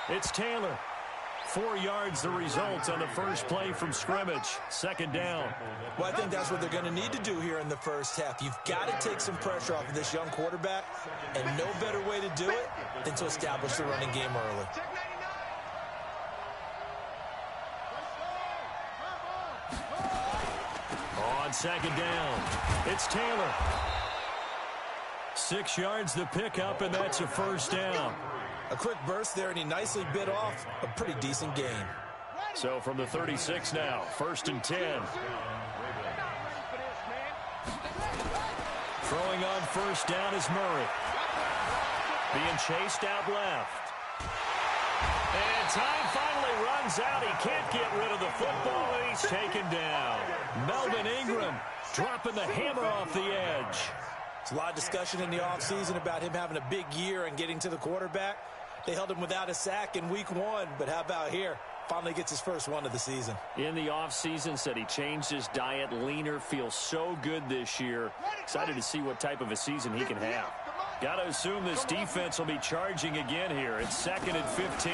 It's Taylor. 4 yards the result on the first play from scrimmage. Second down. Well, I think that's what they're going to need to do here in the first half. You've got to take some pressure off of this young quarterback, and no better way to do it than to establish the running game early. On second down, it's Taylor. 6 yards the pickup, and that's a first down. A quick burst there, and he nicely bit off a pretty decent gain. So from the 36 now, 1st and 10. Throwing on first down is Murray. Being chased out left. And time finally runs out. He can't get rid of the football, and he's taken down. Melvin Ingram dropping the hammer off the edge. There's a lot of discussion in the offseason about him having a big year and getting to the quarterback. They held him without a sack in week 1, but how about here? Finally gets his first one of the season. In the offseason, said he changed his diet, leaner, feels so good this year. Excited to see what type of a season he can have. Got to assume this defense will be charging again here. It's 2nd and 15.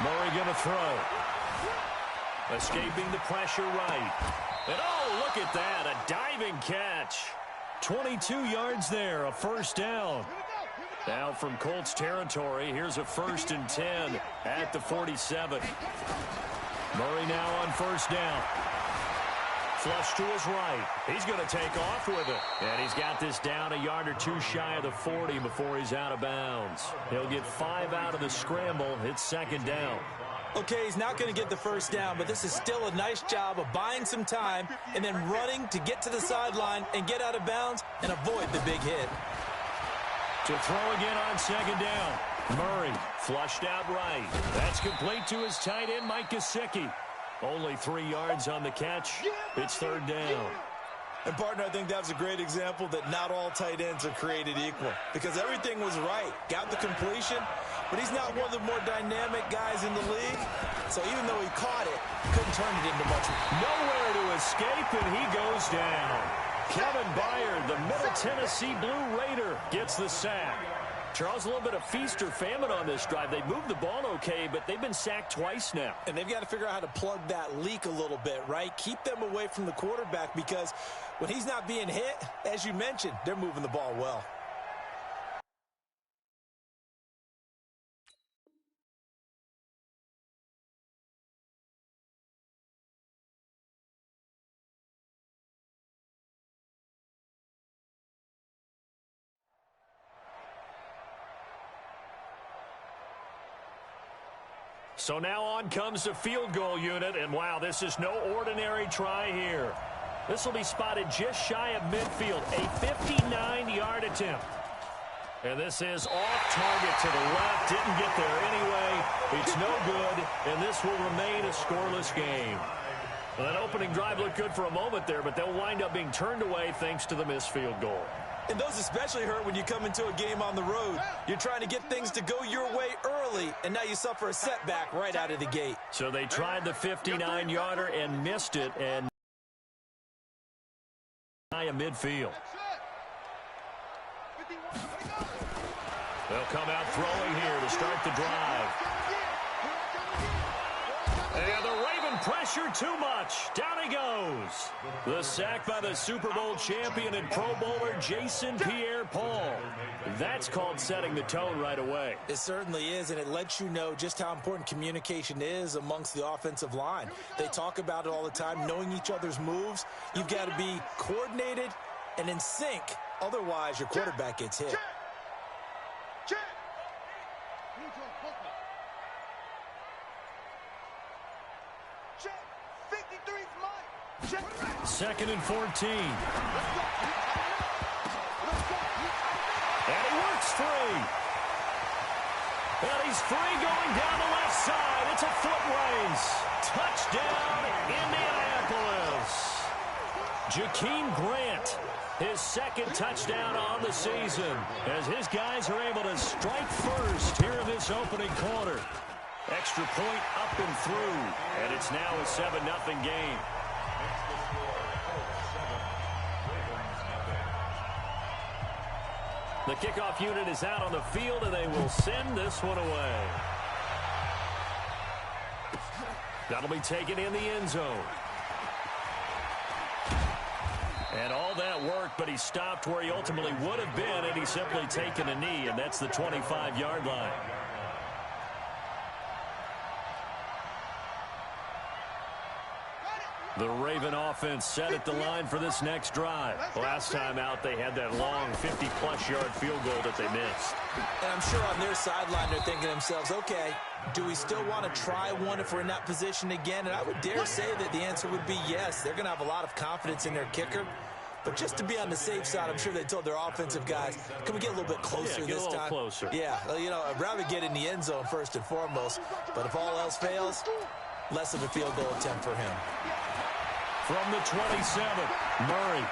Murray going to throw. Escaping the pressure right. And oh, look at that, a diving catch. 22 yards there, a first down. Now from Colts territory, here's a 1st and 10 at the 47. Murray now on first down. Flush to his right. He's going to take off with it. And he's got this down a yard or two shy of the 40 before he's out of bounds. He'll get 5 out of the scramble. It's 2nd down. Okay, he's not going to get the first down, but this is still a nice job of buying some time and then running to get to the sideline and get out of bounds and avoid the big hit. To throw again on 2nd down. Murray flushed out right. That's complete to his tight end, Mike Gesicki. Only 3 yards on the catch. It's 3rd down. And, partner, I think that was a great example that not all tight ends are created equal because everything was right. Got the completion, but he's not one of the more dynamic guys in the league. So even though he caught it, couldn't turn it into much. Nowhere to escape, and he goes down. Kevin Byard, the Middle Tennessee Blue Raider, gets the sack. Charles, a little bit of feast or famine on this drive. They moved the ball okay, but they've been sacked twice now. And they've got to figure out how to plug that leak a little bit, right? Keep them away from the quarterback because when he's not being hit, as you mentioned, they're moving the ball well. So now on comes the field goal unit, and wow, this is no ordinary try here. This will be spotted just shy of midfield, a 59-yard attempt. And this is off target to the left, didn't get there anyway. It's no good, and this will remain a scoreless game. Well, that opening drive looked good for a moment there, but they'll wind up being turned away thanks to the missed field goal. And those especially hurt when you come into a game on the road. You're trying to get things to go your way early, and now you suffer a setback right out of the gate. So they tried the 59-yarder and missed it, and a midfield. They'll come out throwing here to start the drive. And the Raven pressure too much. Down he goes. The sack by the Super Bowl champion and Pro Bowler Jason Pierre-Paul. That's called setting the tone right away. It certainly is, and it lets you know just how important communication is amongst the offensive line. They talk about it all the time, knowing each other's moves. You've got to be coordinated and in sync. Otherwise, your quarterback gets hit. Second and 14. And he works free. And he's free going down the left side. It's a foot race. Touchdown, Indianapolis. Jakeem Grant, his second touchdown on the season, as his guys are able to strike first here in this opening quarter. Extra point up and through, and it's now a 7-0 game. The kickoff unit is out on the field, and they will send this one away. That'll be taken in the end zone. And all that work, but he stopped where he ultimately would have been, and he's simply taken a knee, and that's the 25-yard line. The Raven offense set at the line for this next drive. Last time out, they had that long 50-plus yard field goal that they missed. And I'm sure on their sideline they're thinking to themselves, okay, do we still want to try one if we're in that position again? And I would dare say that the answer would be yes. They're going to have a lot of confidence in their kicker. But just to be on the safe side, I'm sure they told their offensive guys, can we get a little bit closer this time? Closer. Yeah, you know, I'd rather get in the end zone first and foremost. But if all else fails, less of a field goal attempt for him. From the 27, Murray.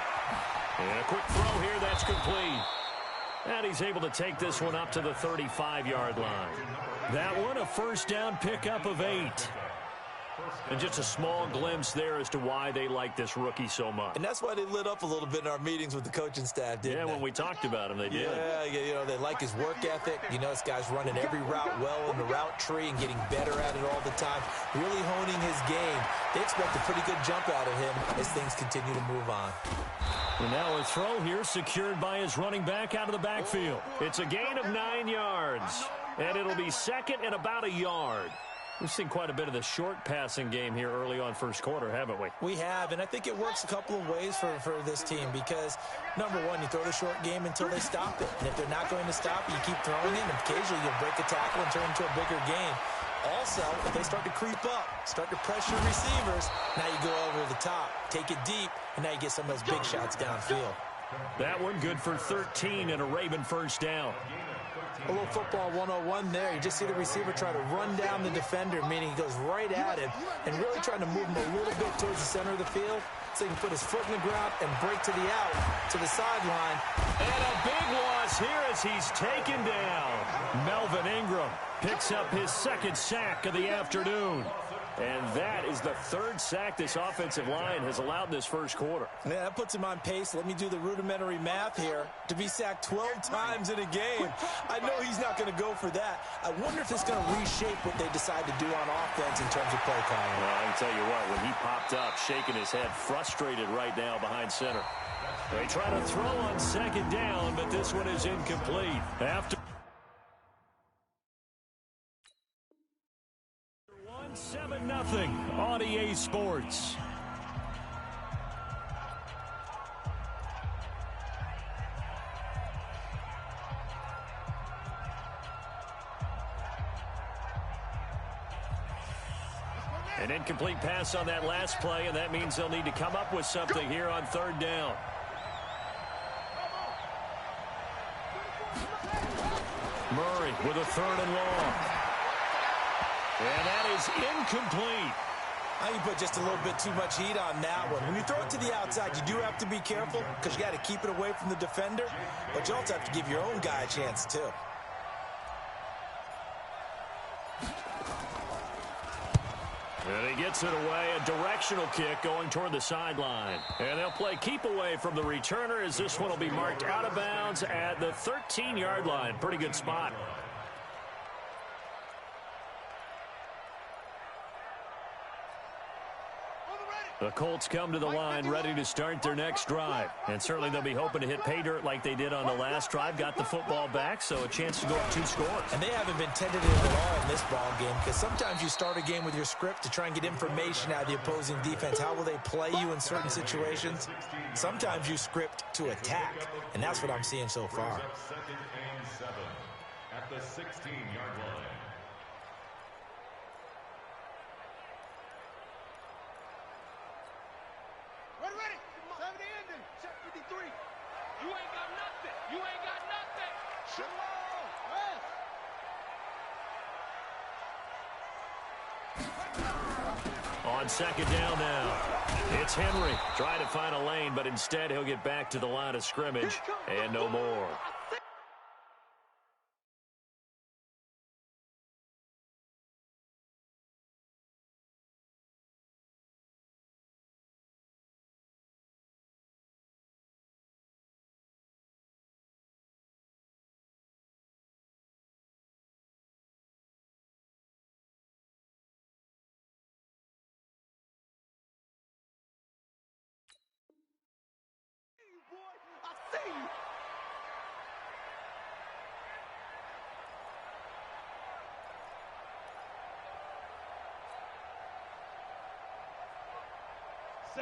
And a quick throw here, that's complete. And he's able to take this one up to the 35-yard line. That one, a first down pickup of 8. And just a small glimpse there as to why they like this rookie so much. And that's why they lit up a little bit in our meetings with the coaching staff, didn't they? Yeah, when we talked about him, they did. Yeah, you know, they like his work ethic. You know, this guy's running every route well in the route tree and getting better at it all the time, really honing his game. They expect a pretty good jump out of him as things continue to move on. And now a throw here secured by his running back out of the backfield. It's a gain of 9 yards, and it'll be second and about a yard. We've seen quite a bit of the short passing game here early on first quarter, haven't we? We have, and I think it works a couple of ways for this team because, number one, you throw the short game until they stop it. And if they're not going to stop it, you keep throwing it, and occasionally you'll break a tackle and turn into a bigger game. Also, if they start to creep up, start to pressure receivers, now you go over the top, take it deep, and now you get some of those big shots downfield. That one good for 13 and a Raven first down. A little football 101 there. You just see the receiver try to run down the defender, meaning he goes right at him and really trying to move him a little bit towards the center of the field so he can put his foot in the ground and break to the out, to the sideline. And a big loss here as he's taken down. Melvin Ingram picks up his second sack of the afternoon. And that is the third sack this offensive line has allowed in this first quarter. Yeah, that puts him on pace. Let me do the rudimentary math here. To be sacked 12 times in a game, I know he's not going to go for that. I wonder if it's going to reshape what they decide to do on offense in terms of play calling. Well, I can tell you what, when he popped up, shaking his head, frustrated right now behind center. They try to throw on second down, but this one is incomplete. After 7-0 on EA Sports. An incomplete pass on that last play, and that means they'll need to come up with something here on third down. Murray with a third and long. And that is incomplete. Now you put just a little bit too much heat on that one. When you throw it to the outside, you do have to be careful because you got to keep it away from the defender, but you also have to give your own guy a chance too. And he gets it away, a directional kick going toward the sideline. And they'll play keep away from the returner as this one will be marked out of bounds at the 13-yard line. Pretty good spot. The Colts come to the line ready to start their next drive. And certainly they'll be hoping to hit pay dirt like they did on the last drive. Got the football back, so a chance to go up 2 scores. And they haven't been tentative at all in this ball game because sometimes you start a game with your script to try and get information out of the opposing defense. How will they play you in certain situations? Sometimes you script to attack, and that's what I'm seeing so far. Second and 7 at the 16-yard line. Ready. 70 ending. Check 53. You ain't got nothing. You ain't got nothing. Shalom. Rest. On second down now, it's Henry trying to find a lane, but instead he'll get back to the line of scrimmage and no more.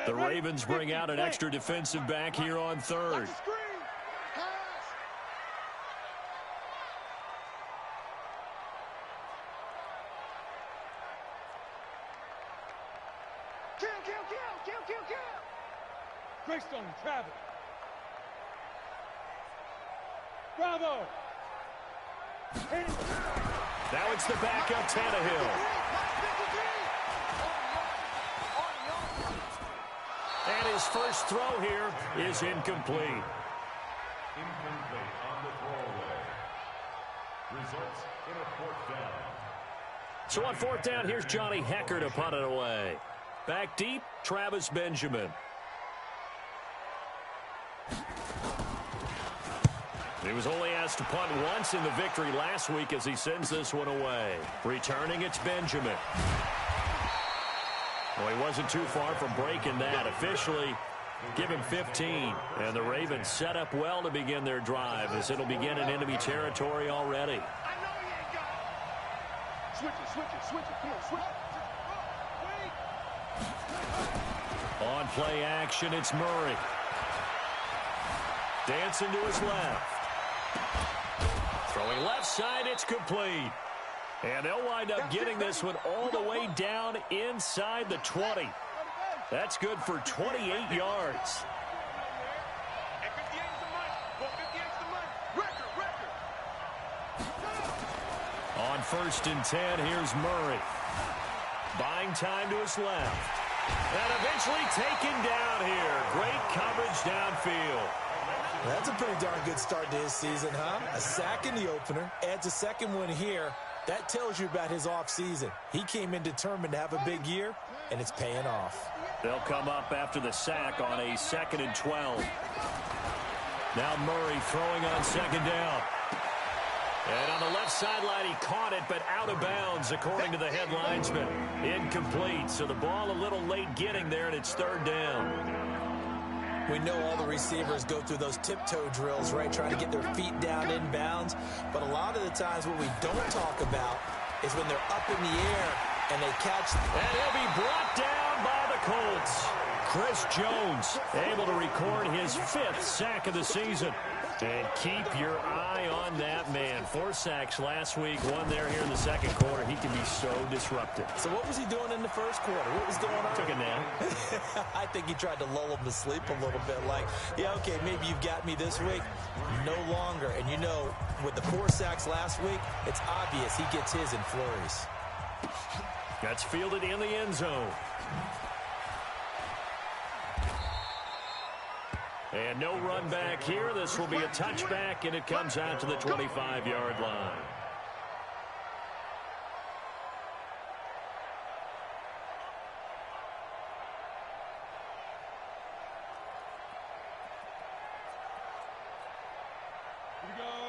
The Ravens bring out an extra defensive back here on third. Kill. Greystone, Travis. Bravo. Now it's the backup Tannehill. And his first throw here is incomplete. Incomplete on the throwaway. Results in a 4th down. So on 4th down, here's Johnny Hecker to punt it away. Back deep, Travis Benjamin. He was only asked to punt once in the victory last week as he sends this one away. Returning, it's Benjamin. Well, he wasn't too far from breaking that. Officially, give him 15. And the Ravens set up well to begin their drive as it'll begin in enemy territory already. I know he ain't got it. Switch it. Come on, switch it. On play action, it's Murray. Dancing to his left. Throwing left side, it's complete. And they'll wind up getting this one all the way down inside the 20. That's good for 28 yards. On 1st and 10, here's Murray. Buying time to his left. And eventually taken down here. Great coverage downfield. That's a pretty darn good start to his season, huh? A sack in the opener, adds a second one here. That tells you about his offseason. He came in determined to have a big year, and it's paying off. They'll come up after the sack on a 2nd and 12. Now Murray throwing on 2nd down. And on the left sideline, he caught it, but out of bounds, according to the head linesman. Incomplete, so the ball a little late getting there, and it's 3rd down. We know all the receivers go through those tiptoe drills, right, trying to get their feet down inbounds. But a lot of the times what we don't talk about is when they're up in the air and they catch. And he'll be brought down by the Colts. Chris Jones able to record his 5th sack of the season. And keep your eye on that man. 4 sacks last week, 1 there here in the 2nd quarter. He can be so disruptive. So what was he doing in the 1st quarter? What was going on? Took a nap. I think he tried to lull him to sleep a little bit. Like, yeah, okay, maybe you've got me this week. No longer. And you know, with the 4 sacks last week, it's obvious he gets his in flurries. That's fielded in the end zone. And no run back here. This will be a touchback, and it comes out to the 25-yard line.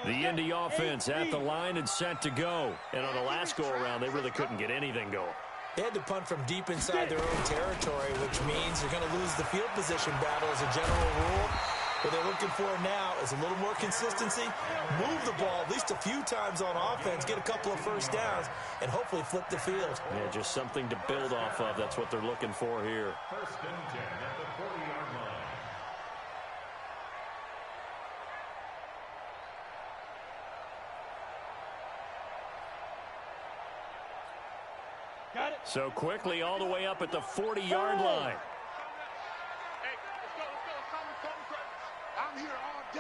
The Indy offense at the line and set to go. And on the last go-around, they really couldn't get anything going. They had to punt from deep inside their own territory, which means you're going to lose the field position battle as a general rule. What they're looking for now is a little more consistency, move the ball at least a few times on offense, get a couple of first downs, and hopefully flip the field. Yeah, just something to build off of. That's what they're looking for here. 1st and 10 at the 40-yard line. Got it. So quickly all the way up at the 40-yard line. Hey, let's go. I'm here all day.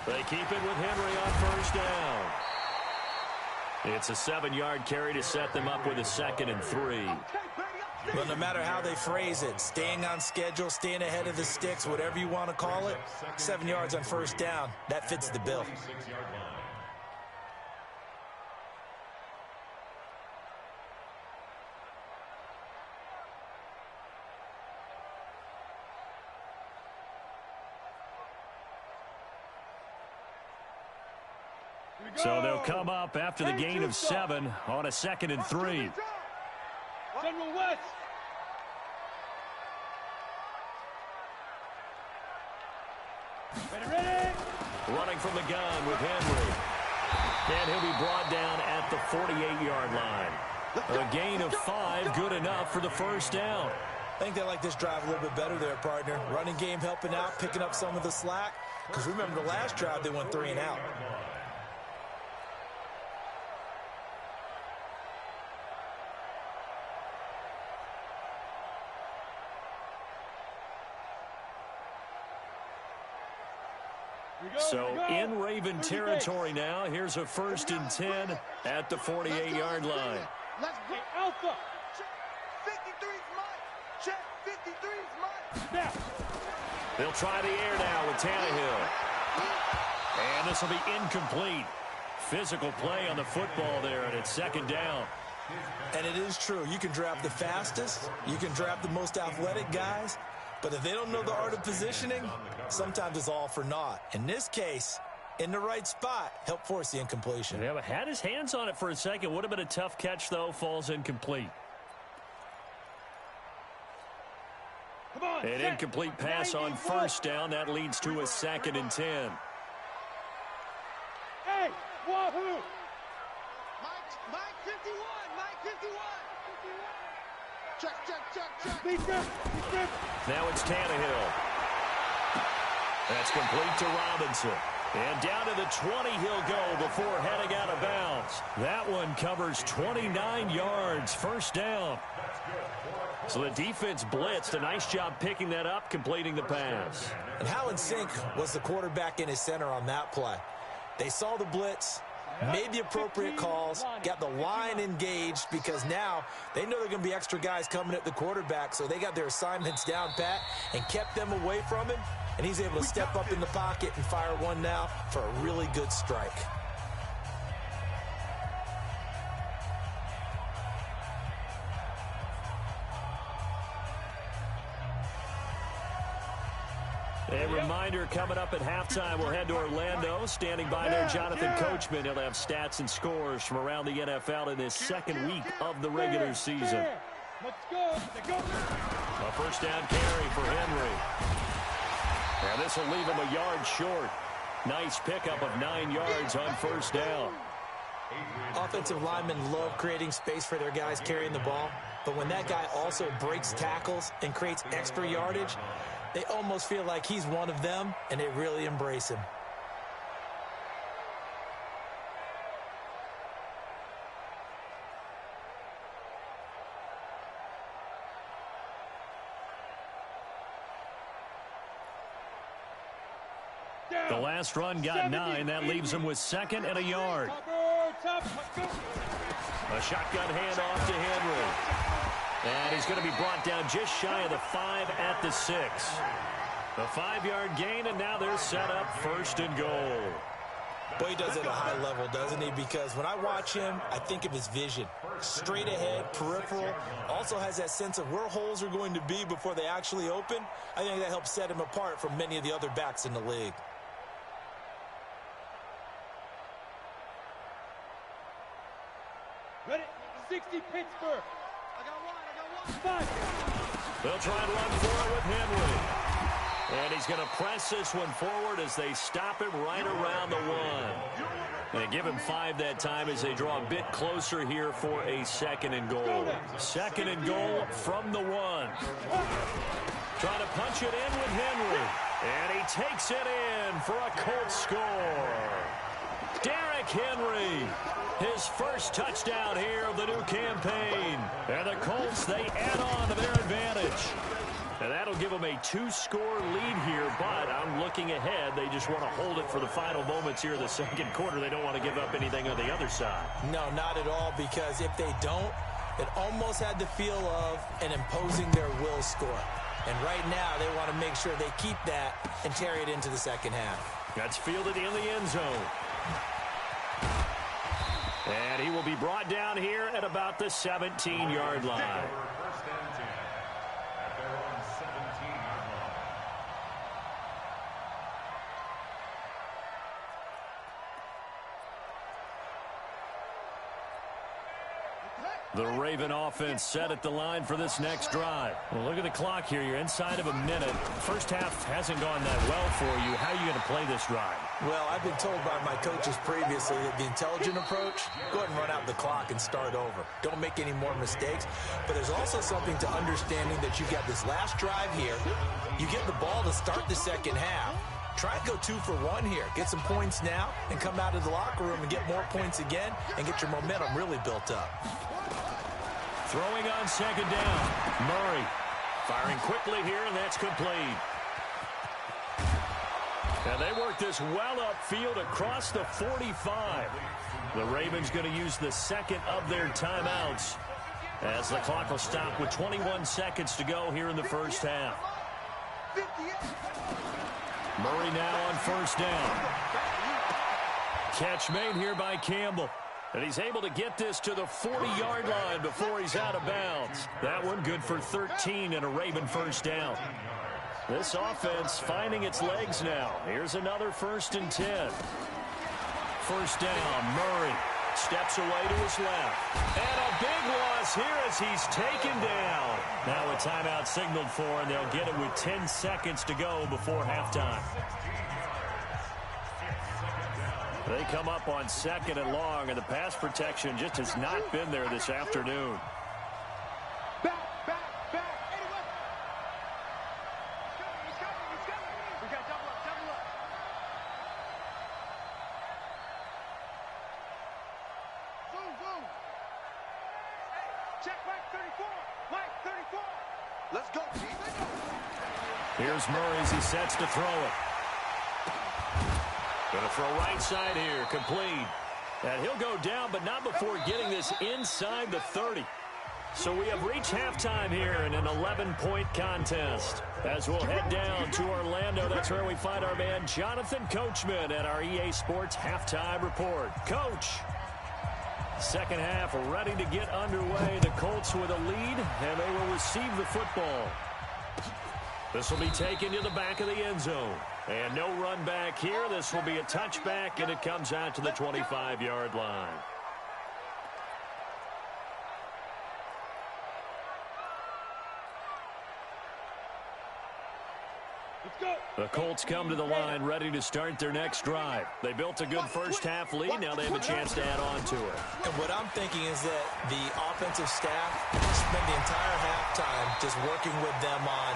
They keep it with Henry on 1st down. It's a 7-yard carry to set them up with a 2nd and 3. But no matter how they phrase it, staying on schedule, staying ahead of the sticks, whatever you want to call it, 7 yards on 1st down, that fits the bill. 46-yard line. So they'll come up after the gain of 7 on a 2nd and 3. General West. Ready. Running from the gun with Henry. And he'll be brought down at the 48-yard line. A gain of 5, good enough for the first down. I think they like this drive a little bit better there, partner. Running game helping out, picking up some of the slack. Because remember, the last drive, they went 3 and out. So in Raven territory now. Here's a 1st and 10 at the 48-yard line. Let's go, Alpha. Check 53's mine. Check 53's mine. Snap. They'll try the air now with Tannehill. And this will be incomplete. Physical play on the football there, and it's 2nd down. And it is true. You can draft the fastest. You can draft the most athletic guys. But if they don't know the art of positioning, sometimes it's all for naught. In this case, in the right spot, help force the incompletion. Yeah, but had his hands on it for a second. Would have been a tough catch, though. Falls incomplete. Come on. An incomplete pass on 1st down. That leads to a 2nd and 10. Hey, wahoo. Mike 51. Mike 51. Check. Now it's Tannehill. That's complete to Robinson. And down to the 20 he'll go before heading out of bounds. That one covers 29 yards, 1st down. So the defense blitzed. A nice job picking that up, completing the pass. And how in sync was the quarterback in his center on that play? They saw the blitz, made the appropriate calls, got the line engaged, because now they know there are going to be extra guys coming at the quarterback, so they got their assignments down pat and kept them away from him, and he's able to step up in the pocket and fire one now for a really good strike. A reminder, coming up at halftime, we'll head to Orlando. Standing by there, Jonathan Coachman. He'll have stats and scores from around the NFL in this 2nd week of the regular season. Let's go. A 1st down carry for Henry. And this will leave him a yard short. Nice pickup of 9 yards on 1st down. Offensive linemen love creating space for their guys carrying the ball, but when that guy also breaks tackles and creates extra yardage, they almost feel like he's one of them, and they really embrace him. The last run got 9. That leaves him with 2nd and a yard. A shotgun handoff to Henry. And he's going to be brought down just shy of the 5 at the 6. A 5-yard gain, and now they're set up 1st and goal. Boy, he does it at a high level, doesn't he? Because when I watch him, I think of his vision. Straight ahead, peripheral. Also has that sense of where holes are going to be before they actually open. I think that helps set him apart from many of the other backs in the league. Ready? 60 Pittsburgh. I got one. 5. They'll try and run for it with Henry. And he's going to press this one forward as they stop him right around the 1. They give him 5 that time as they draw a bit closer here for a 2nd and goal. 2nd and goal from the 1. Trying to punch it in with Henry. And he takes it in for a Colts score. Derrick Henry, his first touchdown here of the new campaign. And the Colts, they add on to their advantage. And that'll give them a 2-score lead here, but I'm looking ahead. They just want to hold it for the final moments here in the 2nd quarter. They don't want to give up anything on the other side. No, not at all, because if they don't, it almost had the feel of an imposing their will score. And right now, they want to make sure they keep that and carry it into the 2nd half. That's fielded in the end zone. And he will be brought down here at about the 17-yard line. The Raven offense set at the line for this next drive. Well, look at the clock here. You're inside of a minute. First half hasn't gone that well for you. How are you going to play this drive? Well, I've been told by my coaches previously that the intelligent approach, go ahead and run out the clock and start over. Don't make any more mistakes. But there's also something to understanding that you've got this last drive here. You get the ball to start the second half. Try and go 2 for 1 here. Get some points now and come out of the locker room and get more points again and get your momentum really built up. Throwing on second down. Murray firing quickly here, and that's complete. And they work this well upfield across the 45. The Ravens going to use the second of their timeouts as the clock will stop with 21 seconds to go here in the first half. Murray now on first down. Catch made here by Campbell. And he's able to get this to the 40-yard line before he's out of bounds. That one good for 13 and a Raven first down. This offense finding its legs now. Here's another 1st and 10. First down, Murray steps away to his left. And a big loss here as he's taken down. Now a timeout signaled for, and they'll get it with 10 seconds to go before halftime. They come up on 2nd and long, and the pass protection just has not been there this afternoon. Back. Anyway. He's coming. We got double up. Zoom. Check Mike 34. Let's go. Here's Murray as he sets to throw it. Going to throw right side here, complete. And he'll go down, but not before getting this inside the 30. So we have reached halftime here in an 11-point contest. As we'll head down to Orlando, that's where we find our man Jonathan Coachman at our EA Sports Halftime Report. Coach, second half ready to get underway. The Colts with a lead, and they will receive the football. This will be taken to the back of the end zone. And no run back here. This will be a touchback, and it comes out to the 25-yard line. The Colts come to the line ready to start their next drive. They built a good first half lead. Now they have a chance to add on to it. And what I'm thinking is that the offensive staff spent the entire halftime just working with them on,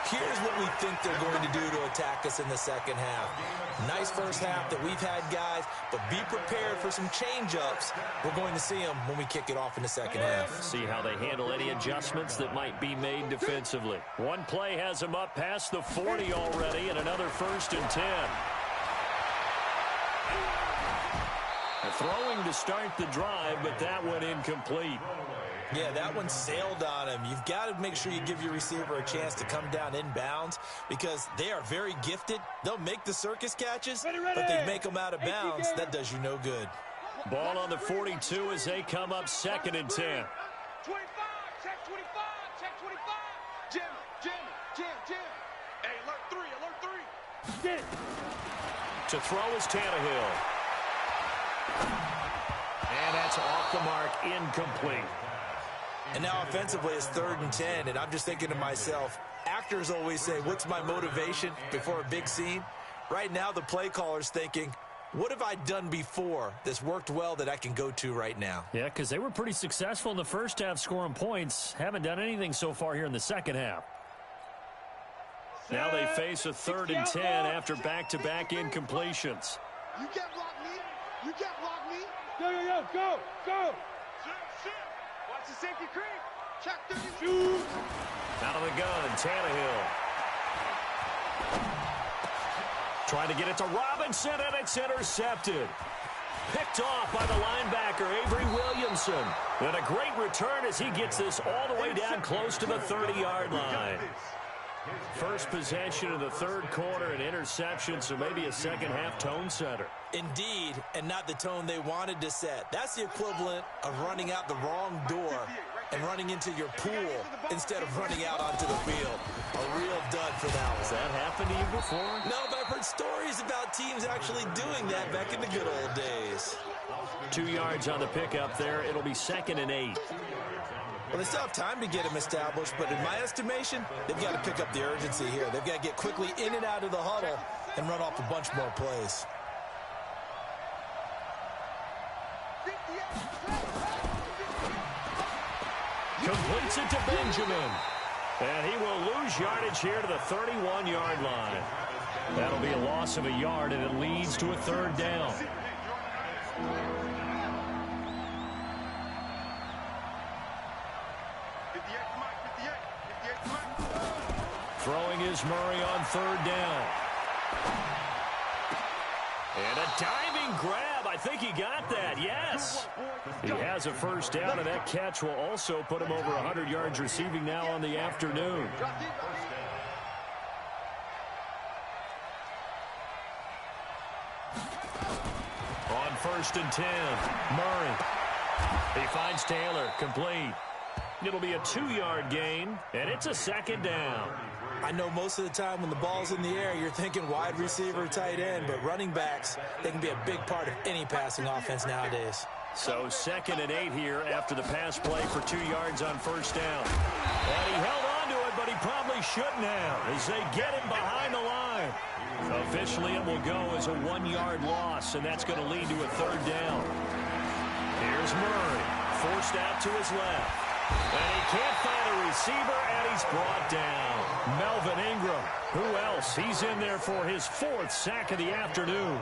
here's what we think they're going to do to attack us in the second half. Nice first half that we've had, guys, but be prepared for some change-ups. We're going to see them when we kick it off in the second half. See how they handle any adjustments that might be made defensively. One play has them up past the 40 already, and another 1st and 10. Throwing to start the drive, but that one incomplete. Yeah, that one sailed on him. You've got to make sure you give your receiver a chance to come down inbounds because they are very gifted. They'll make the circus catches, but they make them out of bounds. That does you no good. Ball on the 42 as they come up 2nd and 10. 25, check 25. Jim. Hey, alert 3. To throw is Tannehill. And that's off the mark, incomplete. And now offensively it's 3rd and 10, and I'm just thinking to myself, actors always say, what's my motivation before a big scene? Right now the play caller's thinking, what have I done before that's worked well that I can go to right now? Yeah, because they were pretty successful in the first half scoring points. Haven't done anything so far here in the second half. Now they face a 3rd and 10 after back-to-back incompletions. You can't block me. Go. Watch the safety creep. Check 32. Out of the gun, Tannehill. Trying to get it to Robinson, and it's intercepted. Picked off by the linebacker, Avery Williamson. And a great return as he gets this all the way down close to the 30-yard line. First possession of the third quarter, an interception, so maybe a second-half tone setter. Indeed, and not the tone they wanted to set. That's the equivalent of running out the wrong door and running into your pool instead of running out onto the field. A real dud for that one. Has that happened to you before? No, but I've heard stories about teams actually doing that back in the good old days. 2 yards on the pickup there. It'll be 2nd and 8. Well, they still have time to get him established, but in my estimation, they've got to pick up the urgency here. They've got to get quickly in and out of the huddle and run off a bunch more plays. Completes it to Benjamin. And he will lose yardage here to the 31-yard line. That'll be a loss of a yard, and it leads to a 3rd down. Throwing is Murray on 3rd down. And a diving grab. I think he got that, yes. He has a 1st down, and that catch will also put him over 100 yards receiving now on the afternoon. On 1st and 10, Murray. He finds Taylor, complete. It'll be a 2-yard gain, and it's a 2nd down. I know most of the time when the ball's in the air, you're thinking wide receiver, tight end, but running backs, they can be a big part of any passing offense nowadays. So 2nd and 8 here after the pass play for 2 yards on 1st down. And he held on to it, but he probably shouldn't have as they get him behind the line. Officially, it will go as a 1-yard loss, and that's going to lead to a 3rd down. Here's Murray, forced out to his left. And he can't find a receiver, and he's brought down. Melvin Ingram. Who else? He's in there for his 4th sack of the afternoon.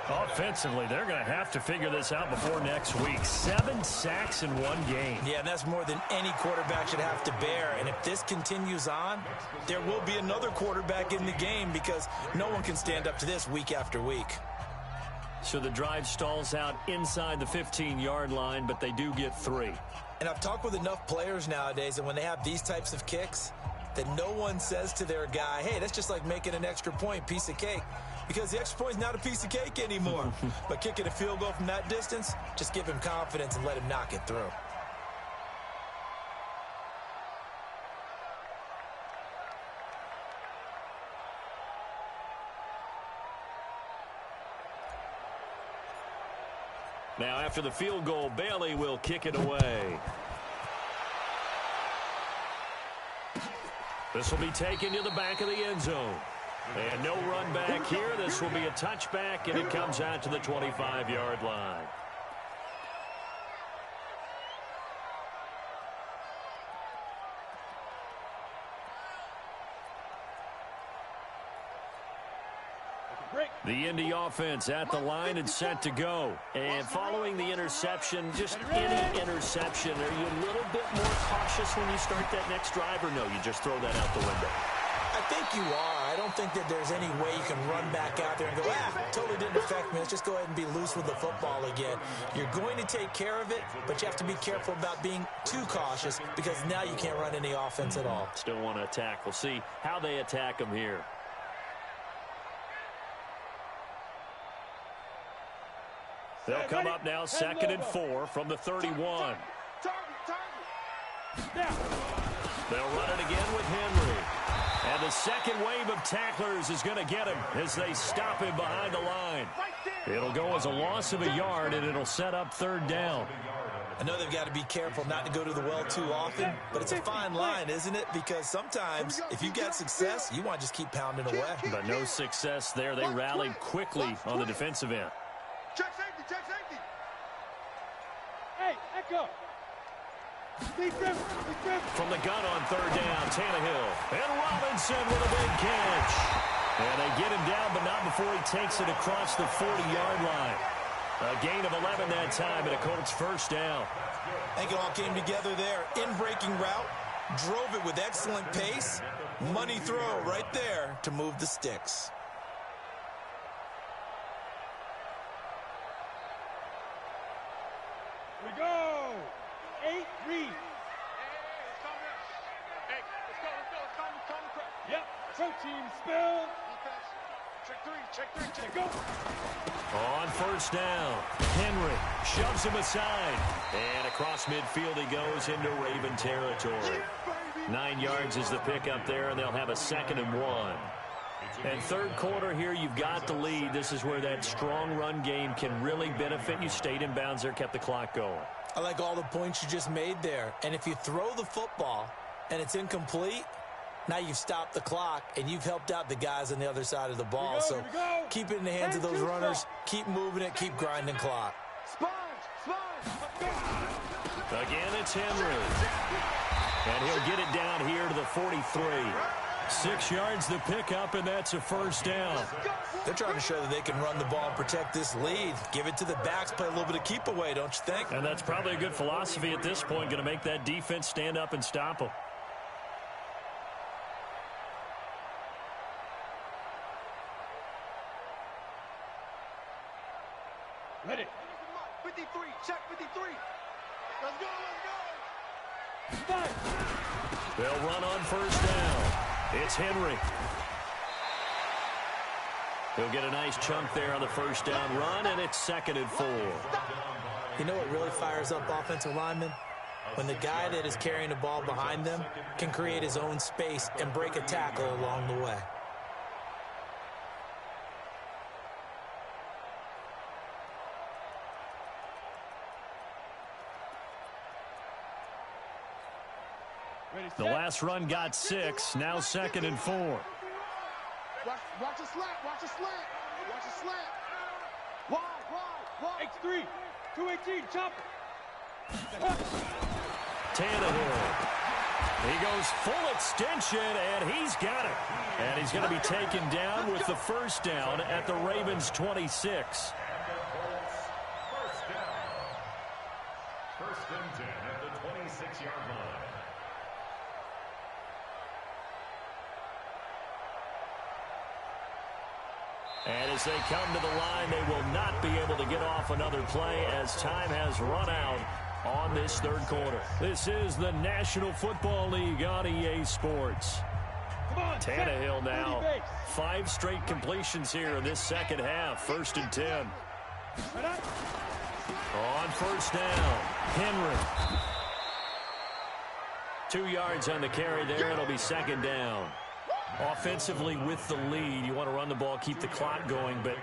Offensively, they're going to have to figure this out before next week. 7 sacks in 1 game. Yeah, and that's more than any quarterback should have to bear. And if this continues on, there will be another quarterback in the game because no one can stand up to this week after week. So the drive stalls out inside the 15-yard line, but they do get 3. And I've talked with enough players nowadays that when they have these types of kicks, that no one says to their guy, hey, that's just like making an extra point, piece of cake. Because the extra point is not a piece of cake anymore. But kicking a field goal from that distance, just give him confidence and let him knock it through. Now, after the field goal, Bailey will kick it away. This will be taken to the back of the end zone. And no run back here. This will be a touchback, and it comes out to the 25-yard line. The Indy offense at the line and set to go. And following the interception, just any interception, are you a little bit more cautious when you start that next drive, or no, you just throw that out the window? I think you are. I don't think that there's any way you can run back out there and go, totally didn't affect me. Let's just go ahead and be loose with the football again. You're going to take care of it, but you have to be careful about being too cautious because now you can't run any offense at all. Still want to attack. We'll see how they attack them here. They'll come up now 2nd and 4 from the 31. They'll run it again with Henry. And the second wave of tacklers is going to get him as they stop him behind the line. It'll go as a loss of a yard, and it'll set up 3rd down. I know they've got to be careful not to go to the well too often, but it's a fine line, isn't it? Because sometimes if you've got success, you want to just keep pounding away. But no success there. They rallied quickly on the defensive end. Check safety, check safety. Hey, echo. From the gun on 3rd down, Tannehill. And Robinson with a big catch. And they get him down, but not before he takes it across the 40-yard line. A gain of 11 that time, and a Colts 1st down. I think it all came together there. In-breaking route, drove it with excellent pace. Money throw right there to move the sticks. We go. 8-3. Hey, let's go. Yep. Pro team spill. Check, go. On first down, Henry shoves him aside. And across midfield he goes into Raven territory. 9 yards is the pickup there, and they'll have a 2nd and 1. And third quarter here, you've got the lead. This is where that strong run game can really benefit you. Stayed in bounds there, kept the clock going. I like all the points you just made there. And if you throw the football and it's incomplete, now you've stopped the clock and you've helped out the guys on the other side of the ball. So keep it in the hands of those runners. Keep moving it. Keep grinding clock. Again, it's Henry. And he'll get it down here to the 43. 6 yards the pickup, and that's a first down. They're trying to show that they can run the ball and protect this lead. Give it to the backs, play a little bit of keep away, don't you think? And that's probably a good philosophy at this point, going to make that defense stand up and stop them. Ready. 53, check 53. Let's go. They'll run on first down. It's Henry. He'll get a nice chunk there on the first down run, and it's 2nd and 4. You know what really fires up offensive linemen? When the guy that is carrying the ball behind them can create his own space and break a tackle along the way. The last run got 6, now 2nd and 4. Watch a slant. Wide. X3, 218, chopper. Tannehill. He goes full extension, and he's got it. And he's going to be taken down with the first down at the Ravens' 26. First down. 1st and 10 at the 26-yard line. And as they come to the line, they will not be able to get off another play as time has run out on this third quarter. This is the National Football League on EA Sports. Tannehill now. 5 straight completions here in this second half. 1st and 10. On first down, Henry. 2 yards on the carry there. It'll be 2nd down. Offensively with the lead, you want to run the ball, keep the clock going, but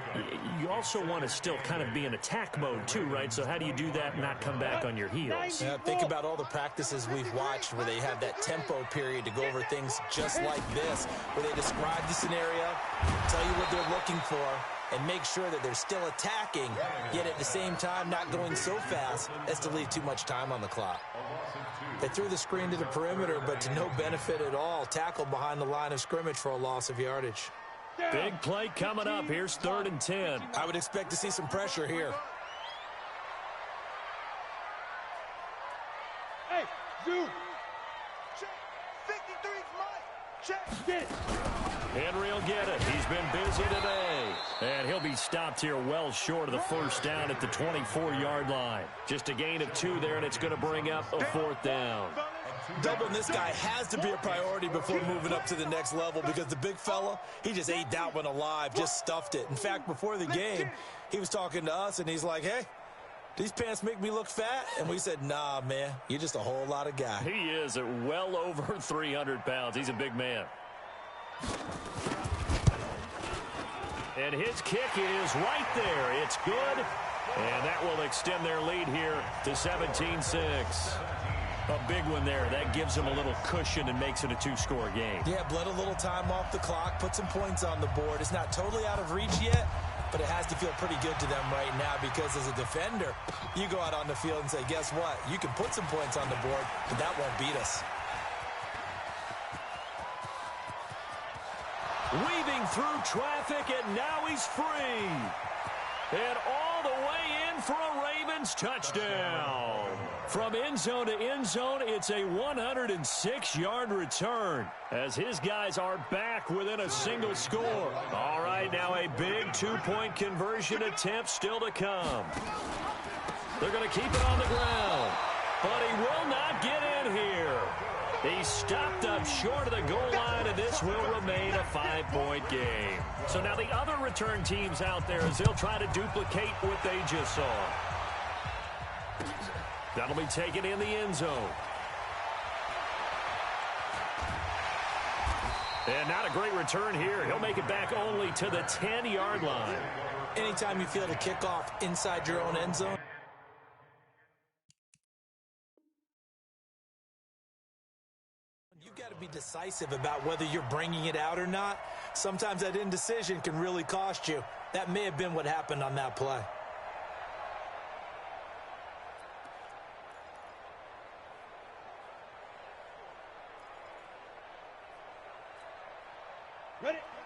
you also want to still kind of be in attack mode too, right? So how do you do that and not come back on your heels? Yeah, think about all the practices we've watched where they have that tempo period to go over things just like this, where they describe the scenario, tell you what they're looking for, and make sure that they're still attacking, yet at the same time not going so fast as to leave too much time on the clock. They threw the screen to the perimeter, but to no benefit at all. Tackled behind the line of scrimmage for a loss of yardage. Big play coming up. Here's 3rd and 10. I would expect to see some pressure here. Hey, zoom. Check. 53's mine. Check. Get it. Henry will get it. He's been busy today. And he'll be stopped here well short of the first down at the 24-yard line. Just a gain of 2 there, and it's going to bring up a 4th down. Doubling this guy has to be a priority before moving up to the next level because the big fella, he just ate that one alive, just stuffed it. In fact, before the game, he was talking to us, and he's like, hey, these pants make me look fat? And we said, nah, man, you're just a whole lot of guy. He is at well over 300 pounds. He's a big man. And his kick is right there. It's good. And that will extend their lead here to 17-6. A big one there. That gives them a little cushion and makes it a 2-score game. Yeah, bled a little time off the clock, put some points on the board. It's not totally out of reach yet, but it has to feel pretty good to them right now because as a defender, you go out on the field and say, guess what? You can put some points on the board, but that won't beat us. Weaving through traffic, and now he's free. And all the way in for a Ravens touchdown. From end zone to end zone, it's a 106-yard return as his guys are back within a single score. All right, now a big 2-point conversion attempt still to come. They're going to keep it on the ground, but he will not get in here. He stopped up short of the goal line, and this will remain a 5-point game. So now the other return teams out there, as they'll try to duplicate what they just saw. That'll be taken in the end zone. And not a great return here. He'll make it back only to the 10-yard line. Anytime you feel the kickoff inside your own end zone, you've got to be decisive about whether you're bringing it out or not. Sometimes that indecision can really cost you. That may have been what happened on that play.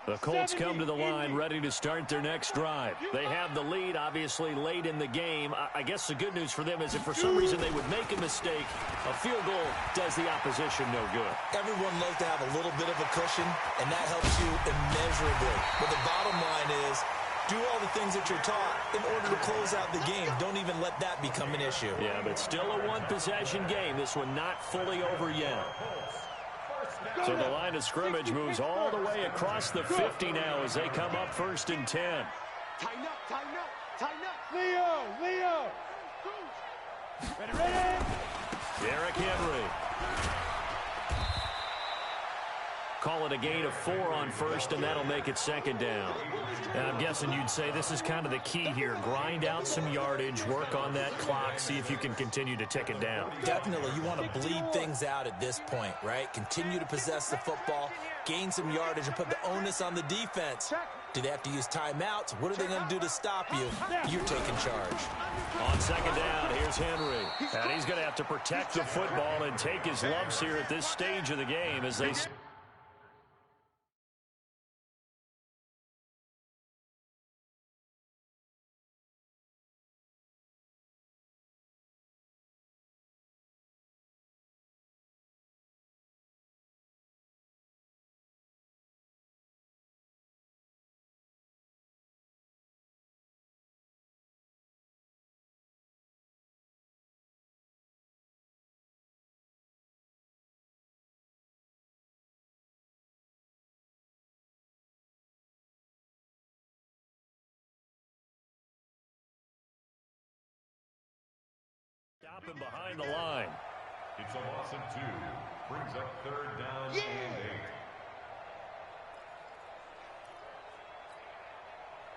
The Colts come to the line ready to start their next drive. They have the lead, obviously, late in the game. I guess the good news for them is if for some reason they would make a mistake, a field goal does the opposition no good. Everyone loves to have a little bit of a cushion, and that helps you immeasurably. But the bottom line is, do all the things that you're taught in order to close out the game. Don't even let that become an issue. Yeah, but still a one-possession game. This one not fully over yet. So the line of scrimmage moves all the way across the 50 now as they come up 1st and 10. Tighten up, tighten up, tighten up. Leo. Ready. Derrick Henry. Call it a gain of 4 on 1st, and that'll make it 2nd down. And I'm guessing you'd say this is kind of the key here. Grind out some yardage, work on that clock, see if you can continue to tick it down. Definitely. You want to bleed things out at this point, right? Continue to possess the football, gain some yardage, and put the onus on the defense. Do they have to use timeouts? What are they going to do to stop you? You're taking charge. On 2nd down, here's Henry. And he's going to have to protect the football and take his lumps here at this stage of the game as they... Stop him behind the line. It's a loss of 2. Brings up 3rd down and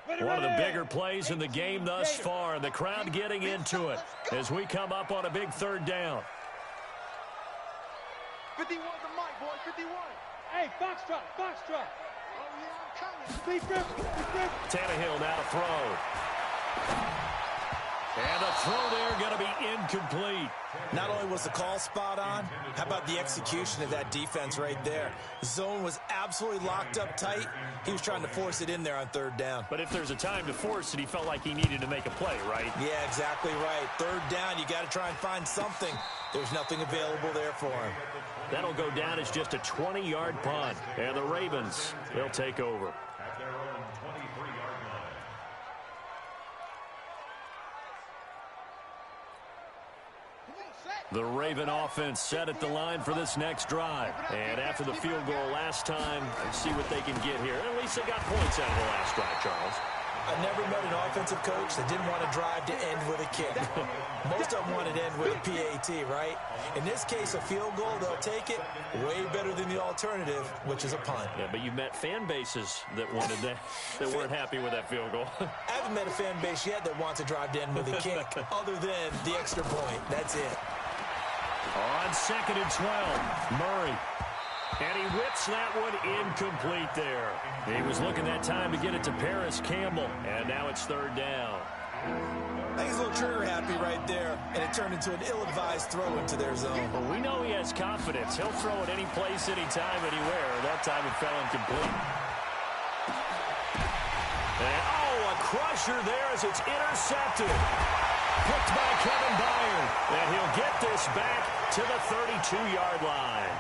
8. One of the bigger plays in the game thus far, and the crowd getting into it as we come up on a big 3rd down. 51 the mic, boy, 51. Hey, foxtrot. Oh, yeah, I'm coming. Tannehill now to throw. And the throw there going to be incomplete. Not only was the call spot on, how about the execution of that defense right there? The zone was absolutely locked up tight. He was trying to force it in there on 3rd down. But if there's a time to force it, he felt like he needed to make a play, right? Yeah, exactly right. 3rd down, you got to try and find something. There's nothing available there for him. That'll go down as just a 20-yard punt. And the Ravens, they'll take over. At their own 23-yard line. The Raven offense set at the line for this next drive. And after the field goal last time, let's see what they can get here. At least they got points out of the last drive, Charles. I've never met an offensive coach that didn't want to drive to end with a kick. Most of them wanted to end with a PAT, right? In this case, a field goal, they'll take it way better than the alternative, which is a punt. Yeah, but you met fan bases that wanted that, that weren't happy with that field goal. I haven't met a fan base yet that wants to drive to end with a kick, other than the extra point. That's it. On 2nd and 12, Murray. And he whips that one incomplete there. He was looking that time to get it to Paris Campbell. And now it's 3rd down. I think he's a little trigger happy right there, and it turned into an ill-advised throw into their zone. Well, we know he has confidence. He'll throw it any place, anytime, anywhere. That time it fell incomplete. And, a crusher there as it's intercepted. Picked by Kevin Byard. And he'll get this back to the 32-yard line.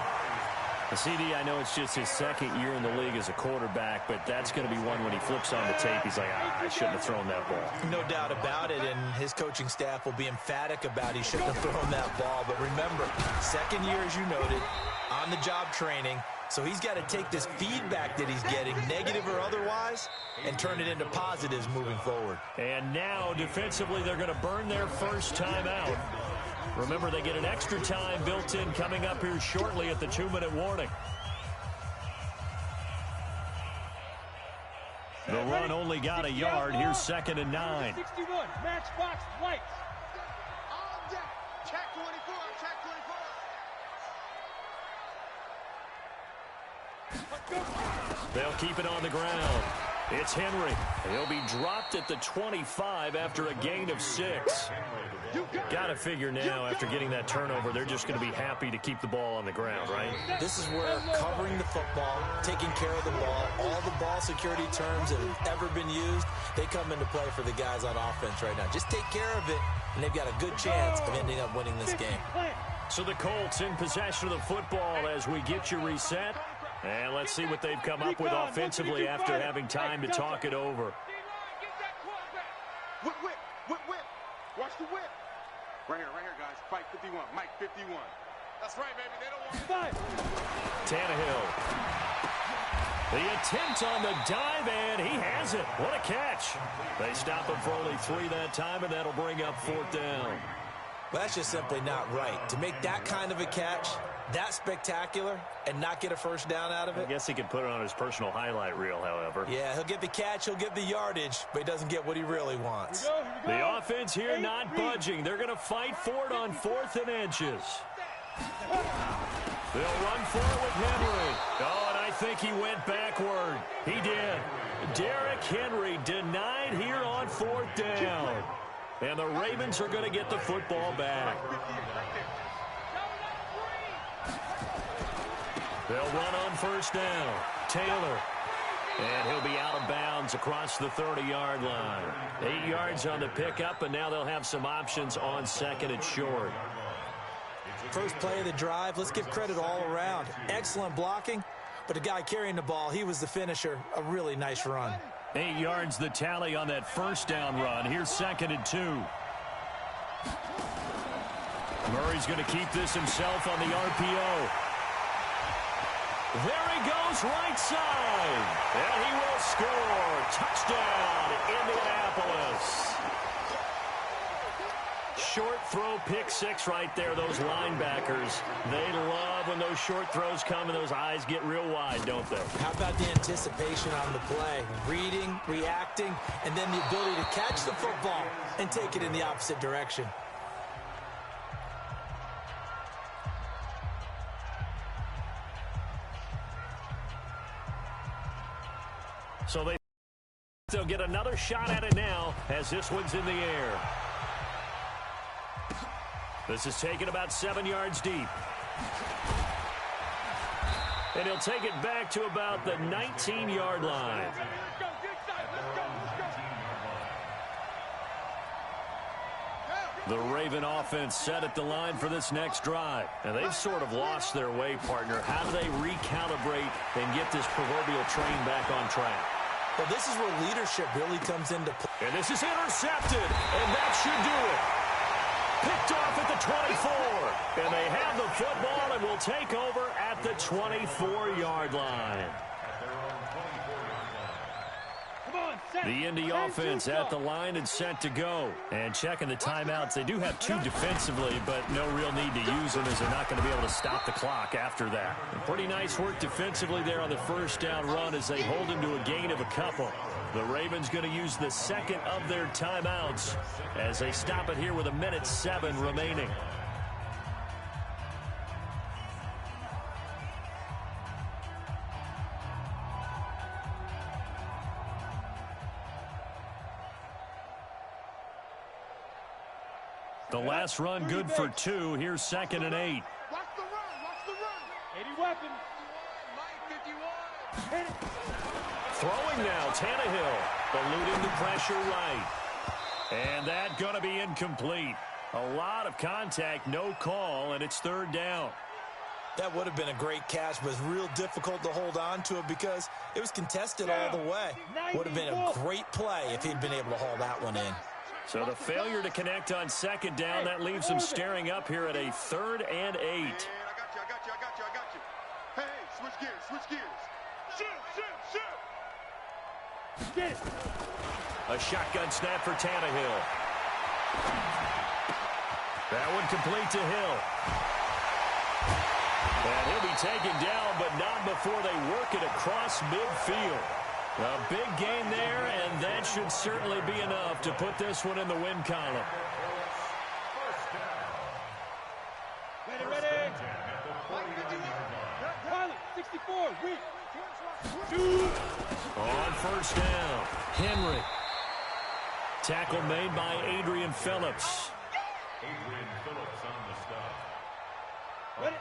CD, I know it's just his second year in the league as a quarterback, but that's going to be one when he flips on the tape, he's like, I shouldn't have thrown that ball. No doubt about it, and his coaching staff will be emphatic about he shouldn't have thrown that ball. But remember, second year, as you noted, on-the-job training, so he's got to take this feedback that he's getting, negative or otherwise, and turn it into positives moving forward. And now, defensively, they're going to burn their first time out. Remember, they get an extra time built in coming up here shortly at the 2-minute warning. The run only got a yard. Here's 2nd and 9. 61, matchbox lights. All day. Check 24, check 24. They'll keep it on the ground. It's Henry. He'll be dropped at the 25 after a gain of 6. Got to figure now, after getting that turnover, they're just going to be happy to keep the ball on the ground, right? This is where covering the football, taking care of the ball, all the ball security terms that have ever been used, they come into play for the guys on offense right now. Just take care of it, and they've got a good chance of ending up winning this game. So the Colts in possession of the football as we get you reset. And let's see what they've come up with offensively after having time to talk it over. Whip, whip, whip, whip. Watch the whip. Right here, guys. Fight 51. Mike 51. That's right, baby. They don't want Tannehill. The attempt on the dive, and he has it. What a catch. They stop him for only 3 that time, and that'll bring up 4th down. Well, that's just simply not right. To make that kind of a catch, that spectacular, and not get a first down out of it. I guess he could put it on his personal highlight reel, however. Yeah, he'll get the catch, he'll get the yardage, but he doesn't get what he really wants. Here we go. The offense here not budging. They're going to fight for it on 4th and inches. They'll run for it with Henry. Oh, and I think he went backward. He did. Derrick Henry denied here on 4th down. And the Ravens are going to get the football back. They'll run on 1st down. Taylor. And he'll be out of bounds across the 30-yard line. 8 yards on the pickup, and now they'll have some options on 2nd and short. First play of the drive, let's give credit all around. Excellent blocking, but the guy carrying the ball, he was the finisher. A really nice run. 8 yards the tally on that 1st down run. Here's 2nd and 2. Murray's going to keep this himself on the RPO. There he goes, right side. And he will score. Touchdown, Indianapolis. Short throw, pick 6 right there. Those linebackers, they love when those short throws come and those eyes get real wide, don't they? How about the anticipation on the play? Reading, reacting, and then the ability to catch the football and take it in the opposite direction. So they'll get another shot at it now as this one's in the air. This is taken about 7 yards deep. And he'll take it back to about the 19-yard line. The Raven offense set at the line for this next drive. And they've sort of lost their way, partner. How do they recalibrate and get this proverbial train back on track? Well, this is where leadership really comes into play. And this is intercepted, and that should do it. Picked off at the 24, and they have the football and will take over at the 24-yard line. The Indy offense at the line and set to go. And checking the timeouts, they do have 2 defensively, but no real need to use them as they're not going to be able to stop the clock after that. And pretty nice work defensively there on the 1st down run as they hold him to a gain of a couple. The Ravens going to use the 2nd of their timeouts as they stop it here with 1:07 remaining. The last run good for 2. Here's 2nd and 8. Watch the run. Watch the run. 80 weapons. Mike 51. Throwing now, Tannehill, eluding the pressure right. And that going to be incomplete. A lot of contact, no call, and it's 3rd down. That would have been a great catch, but it's real difficult to hold on to it because it was contested all the way. Would have been a great play if he'd been able to haul that one in. So the failure to connect on second down, that leaves him staring up here at a 3rd and 8. I got you. Hey, switch gears. Shoot. Get it. A shotgun snap for Tannehill. That one complete to Hill. And he'll be taken down, but not before they work it across midfield. A big gain there, and that should certainly be enough to put this one in the win column. Ready. 64, weak. On first down, Henry. Tackle made by Adrian Phillips. Adrian Phillips on the stop. Ready.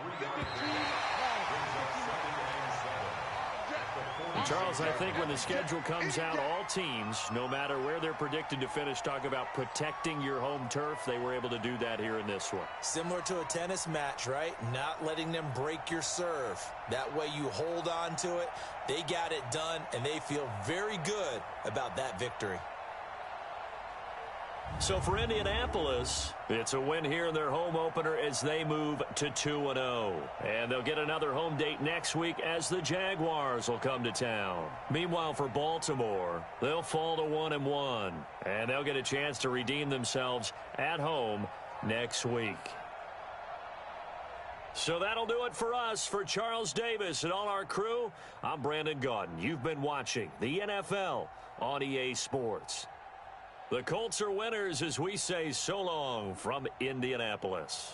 And Charles, I think when the schedule comes out, all teams, no matter where they're predicted to finish, talk about protecting your home turf. They were able to do that here in this one. Similar to a tennis match, right? Not letting them break your serve. That way you hold on to it. They got it done, and they feel very good about that victory. So for Indianapolis, it's a win here in their home opener as they move to 2-0. And they'll get another home date next week as the Jaguars will come to town. Meanwhile, for Baltimore, they'll fall to 1-1. And they'll get a chance to redeem themselves at home next week. So that'll do it for us. For Charles Davis and all our crew, I'm Brandon Gaudin. You've been watching the NFL on EA Sports. The Colts are winners as we say so long from Indianapolis.